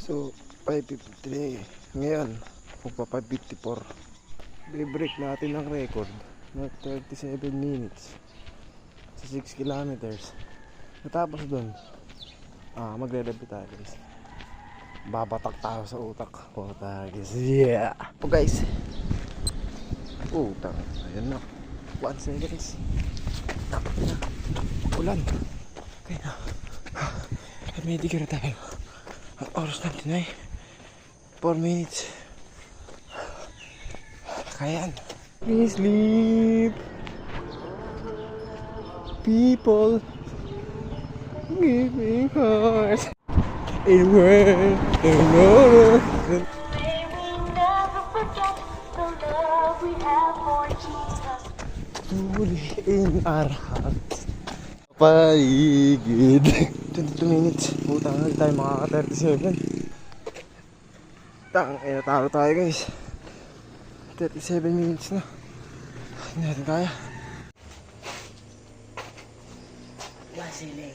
So 5:53 ngayon, magpa 5:54. Bibreak natin ang record na 37 minutes sa 6 kilometers. Matapos dun, magre-review tayo guys. Babatak tayo sa utak. Puta guys, yeah. Oh guys, utang, ayun na 1 seconds. Tapos na ulan. Kaya medyo na tayo. Ang oras natin ay 4 minutes. Kaya please sleep people, give me heart in world in order. May we never forget the love we have for Jesus. Truly in our hearts. Paligid. 22 minutes. Putang na tayo makaka-37. Talo tayo guys. 37 minutes na. Hindi natin kaya. Wasiling.